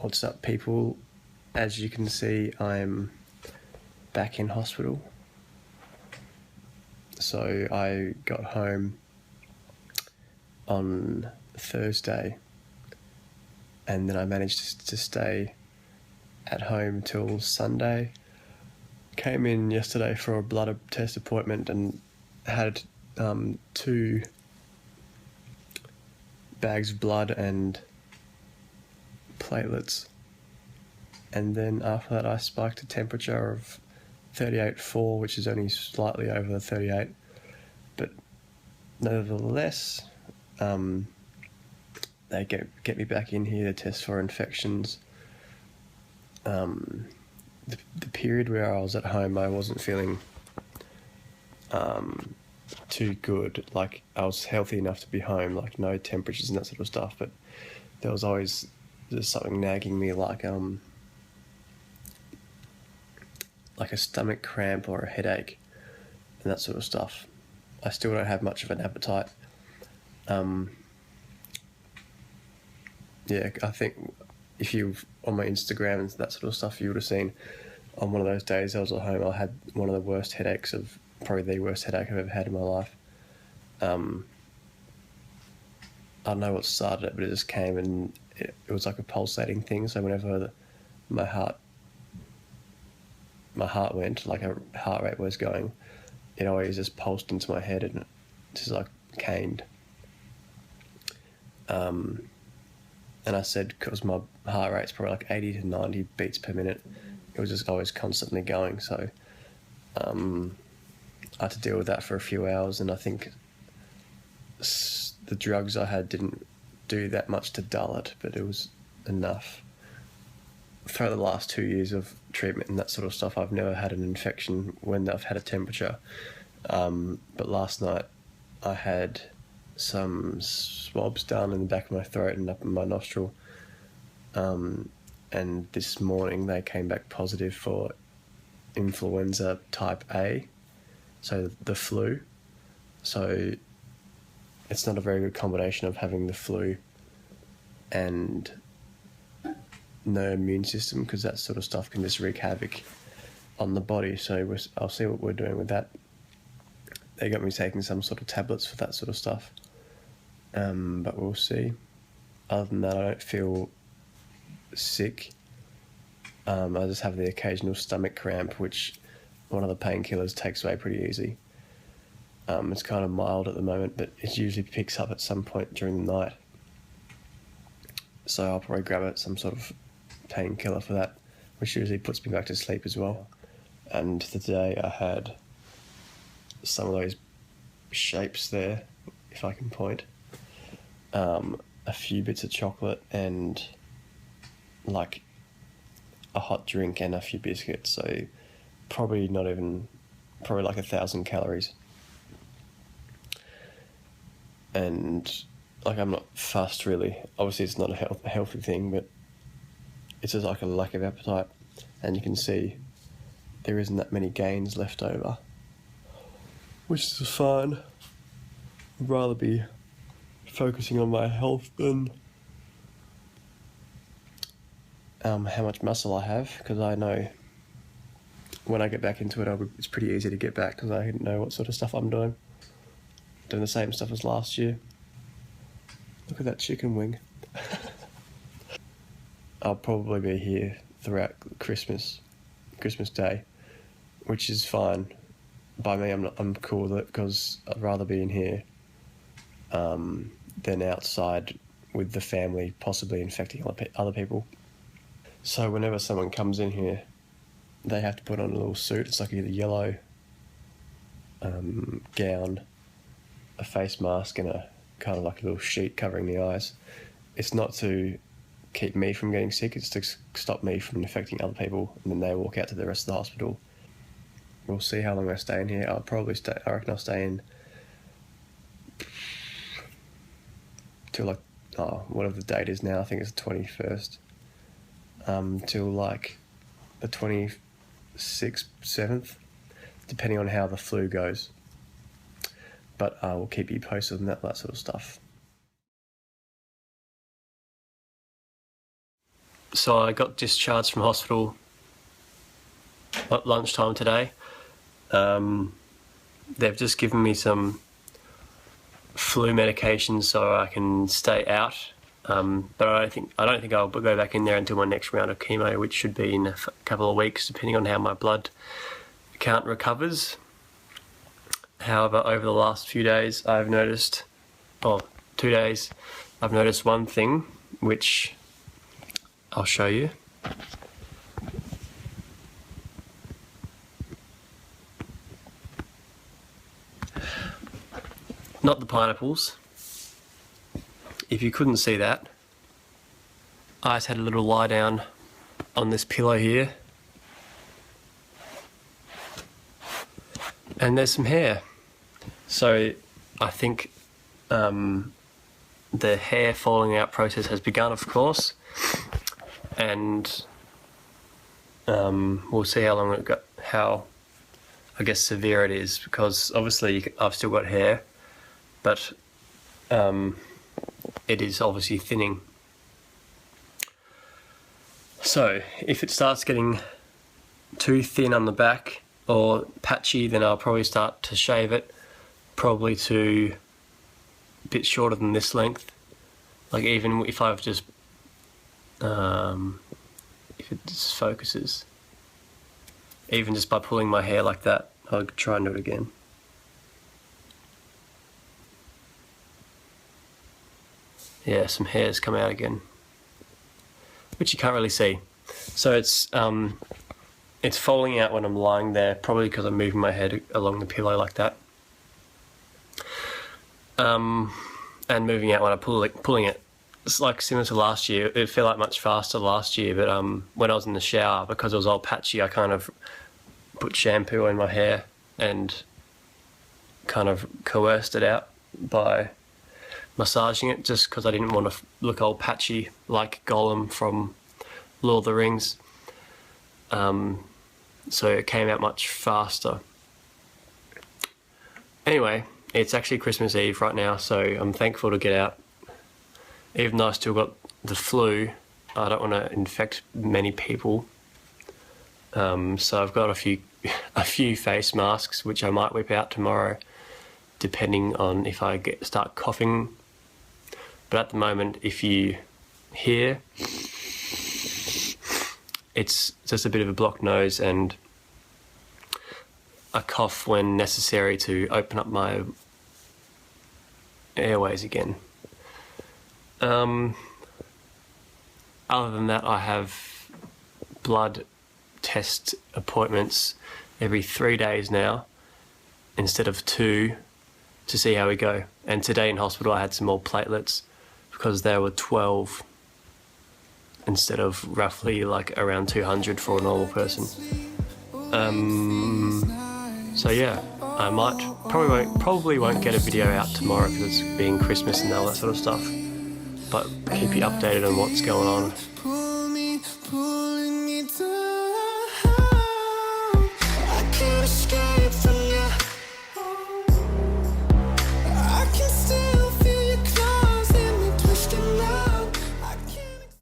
What's up, people? As you can see, I'm back in hospital. So I got home on Thursday, and then I managed to stay at home till Sunday. Came in yesterday for a blood test appointment and had 2 bags of blood and platelets, and then after that I spiked a temperature of 38.4, which is only slightly over the 38, but nevertheless they get me back in here to test for infections. The period where I was at home, I wasn't feeling too good. Like, I was healthy enough to be home, like no temperatures and that sort of stuff, but there was always just something nagging me, like a stomach cramp or a headache and that sort of stuff. I still don't have much of an appetite. Yeah, I think if you on my Instagram and that sort of stuff, you would have seen on one of those days I was at home, I had one of the worst headaches probably the worst headache I've ever had in my life. I don't know what started it, but it just came, and it was like a pulsating thing. So whenever my heart went, like a heart rate was going, it always just pulsed into my head and just like caned. And I said, because my heart rate's probably like 80 to 90 beats per minute, it was just always constantly going. So I had to deal with that for a few hours, and I think the drugs I had didn't do that much to dull it, but it was enough. For the last 2 years of treatment and that sort of stuff, I've never had an infection when I've had a temperature. But last night I had some swabs done in the back of my throat and up in my nostril. And this morning they came back positive for influenza type A, so the flu. So it's not a very good combination of having the flu and no immune system, because that sort of stuff can just wreak havoc on the body. So I'll see what we're doing with that. They got me taking some sort of tablets for that sort of stuff, but we'll see. Other than that, I don't feel sick. I just have the occasional stomach cramp, which one of the painkillers takes away pretty easy. It's kind of mild at the moment, but it usually picks up at some point during the night. So I'll probably grab some sort of painkiller for that, which usually puts me back to sleep as well. And today I had some of those shapes there, if I can point, a few bits of chocolate and like a hot drink and a few biscuits, so probably like 1,000 calories. And like, I'm not fussed really. Obviously it's not a healthy thing, but it's just like a lack of appetite, and you can see there isn't that many gains left over, which is fine. I'd rather be focusing on my health than how much muscle I have, because I know when I get back into it, it's pretty easy to get back, because I know what sort of stuff I'm doing. Doing the same stuff as last year. Look at that chicken wing. I'll probably be here throughout Christmas Day, which is fine by me. I'm cool with it, because I'd rather be in here than outside with the family, possibly infecting other people. So whenever someone comes in here, they have to put on a little suit. It's like either yellow gown, a face mask, and a kind of like a little sheet covering the eyes. It's not to keep me from getting sick, it's to stop me from infecting other people, and then they walk out to the rest of the hospital. We'll see how long I stay in here. I reckon I'll stay in till like, whatever the date is now, I think it's the 21st, till like the 26th, 7th, depending on how the flu goes. But we'll keep you posted on that sort of stuff. So I got discharged from hospital at lunchtime today. They've just given me some flu medication so I can stay out. But I don't think I'll go back in there until my next round of chemo, which should be in a couple of weeks, depending on how my blood count recovers. However, over the last few days, I've noticed, 2 days, I've noticed one thing, which I'll show you. Not the pineapples. If you couldn't see that, I just had a little lie down on this pillow here. And there's some hair. So I think the hair falling out process has begun, of course. And we'll see how long how I guess severe it is, because obviously I've still got hair, but it is obviously thinning. So if it starts getting too thin on the back or patchy, then I'll probably start to shave it, probably to a bit shorter than this length. Like even if I've just if it just focuses, even just by pulling my hair like that, I'll try and do it again. Yeah, some hair's come out again, which you can't really see. So it's falling out when I'm lying there, probably because I'm moving my head along the pillow like that. And moving out when I'm pulling it. It's like similar to last year. It felt like much faster last year, but when I was in the shower, because it was all patchy, I kind of put shampoo in my hair and kind of coerced it out by massaging it, just because I didn't want to look all patchy like Gollum from Lord of the Rings. So it came out much faster. Anyway, it's actually Christmas Eve right now, so I'm thankful to get out. Even though I still got the flu, I don't want to infect many people. So I've got a few face masks, which I might whip out tomorrow, depending on if I start coughing. But at the moment, if you hear, it's just a bit of a blocked nose and a cough when necessary to open up my airways again. Other than that, I have blood test appointments every 3 days now instead of 2, to see how we go. And today in hospital I had some more platelets because there were 12 instead of roughly like around 200 for a normal person. So yeah, I probably won't get a video out tomorrow because it's being Christmas and all that sort of stuff, but keep you updated on what's going on.